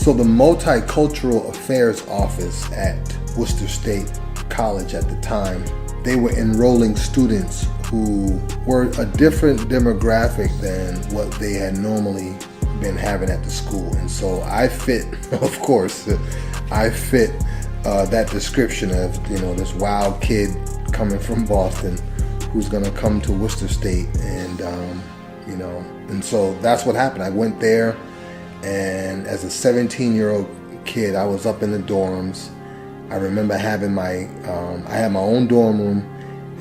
So the Multicultural Affairs Office at Worcester State College at the time, they were enrolling students who were a different demographic than what they had normally been having at the school. And so I fit, of course, I fit that description of, you know, this wild kid coming from Boston who's gonna come to Worcester State, and you know, and so that's what happened. I went there, and as a 17-year-old kid, I was up in the dorms. I remember having I had my own dorm room,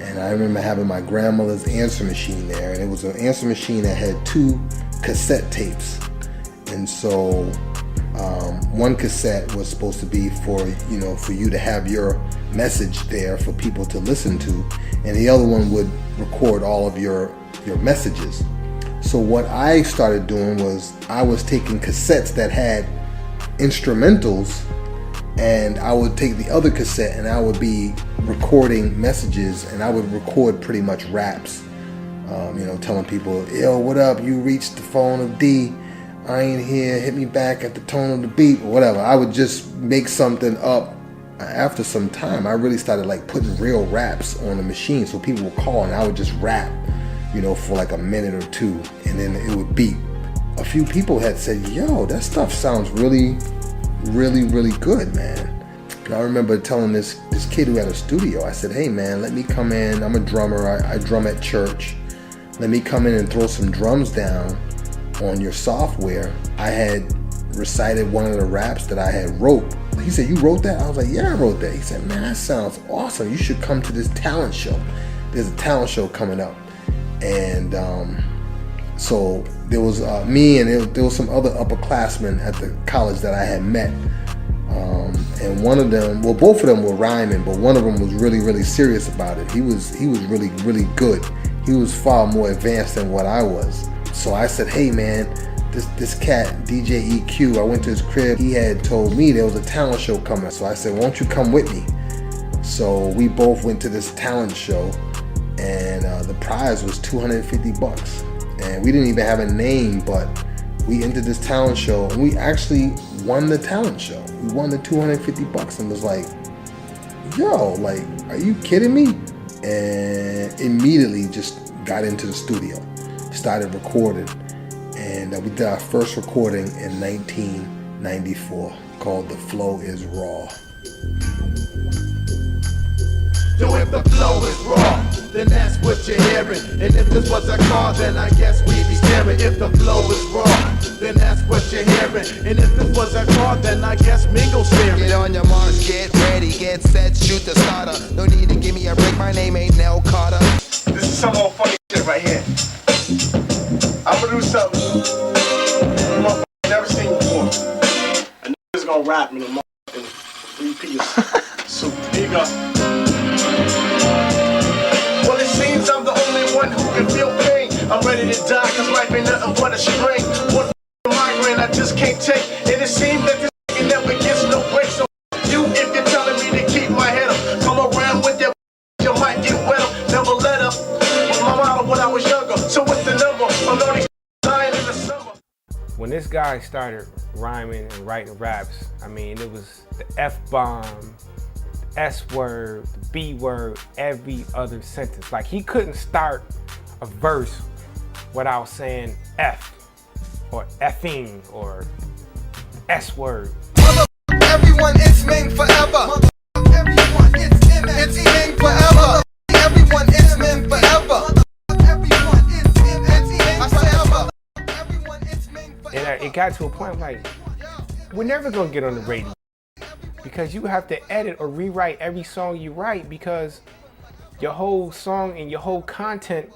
and I remember having my grandmother's answer machine there, and it was an answer machine that had 2 cassette tapes. And so one cassette was supposed to be for you to have your message there for people to listen to, and the other one would record all of your messages. So what I started doing was I was taking cassettes that had instrumentals, and I would take the other cassette and I would be recording messages, and I would record pretty much raps, telling people, yo, what up, you reached the phone of D, I ain't here, hit me back at the tone of the beat, or whatever. I would just make something up. After some time, I really started like putting real raps on the machine, so people would call and I would just rap, for like a minute or 2, and then it would beep. A few people had said, yo, that stuff sounds really, really, really good, man. And I remember telling this kid who had a studio, I said, hey man, let me come in, I'm a drummer, I drum at church. Let me come in and throw some drums down on your software. I had recited one of the raps that I had wrote. He said, you wrote that? I was like, yeah, I wrote that. He said, man, that sounds awesome. You should come to this talent show. There's a talent show coming up. And so there was me, and there was some other upperclassmen at the college that I had met. And one of them, well, both of them were rhyming, but one of them was really, really serious about it. He was really, really good. He was far more advanced than what I was. So I said, hey man, this cat, DJ EQ, I went to his crib. He had told me there was a talent show coming. So I said, won't you come with me? So we both went to this talent show, and the prize was $250. And we didn't even have a name, but we entered this talent show, and we actually won the talent show. We won the $250 and was like, yo, like, are you kidding me? And immediately just got into the studio, started recording, and we did our first recording in 1994 called The Flow Is Raw. So if the flow is raw, then that's what you're hearing. And if this was a car, then I guess we'd be staring. If the flow is raw, then that's what you're hearing. And if this was a car, then I guess Mingo's steering. Get on your marks, get ready, get set, shoot the starter. No need to give me a break, my name ain't Nell Carter. This is some old funny shit right here. I'm gonna do something motherfucker never seen before. A nigga's gonna rap me in a motherfucking 3-piece suit. Here you go. Well, it seems I'm the only one who can feel pain. I'm ready to die, cause life ain't nothing but a strain. One migraine I just can't take. And it seems that this nigga never gets no break. So you, if you're telling me to keep my head up, come around with that, you might get wet up. Never let up. Was my motto when I was younger. So what's the number? I'm only dying in the summer. When this guy started rhyming and writing raps, I mean, it was the F-bomb, S word, the B word, every other sentence. Like, he couldn't start a verse without saying F or effing or S word. Everyone is Ming forever. Everyone is Ming. It's Ming forever. Everyone is Ming forever. Everyone is Ming. It's forever. Everyone is Ming forever. And it got to a point like, we're never gonna get on the radio, because you have to edit or rewrite every song you write, because your whole song and your whole content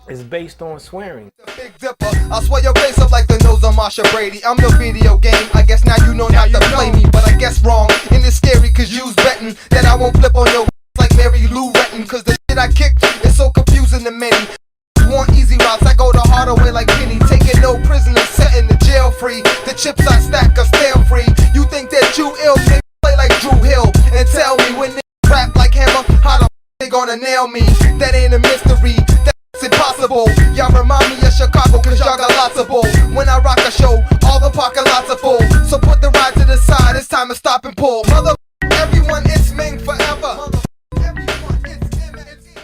is based on swearing. Big Dipper, I'll swear your face up like the nose of Marsha Brady. I'm the video game, I guess now you know not to play me, but I guess wrong. And it's scary cause you's betting that I won't flip on your like Mary Lou Retton, cause the shit I kick is so confusing to many. You want easy routes, I go the harder way like Penny. Taking no prisoners, setting the jail free. The chips I stack are stale free. You think that you ill, they play like Drew Hill. And tell me when they rap like Hammer, how the they gonna nail me? That ain't a mystery, that's impossible. Y'all remind me of Chicago cause y'all got lots of bull. When I rock a show, all the parking lots are full. So put the ride, it's time to stop and pull. Mother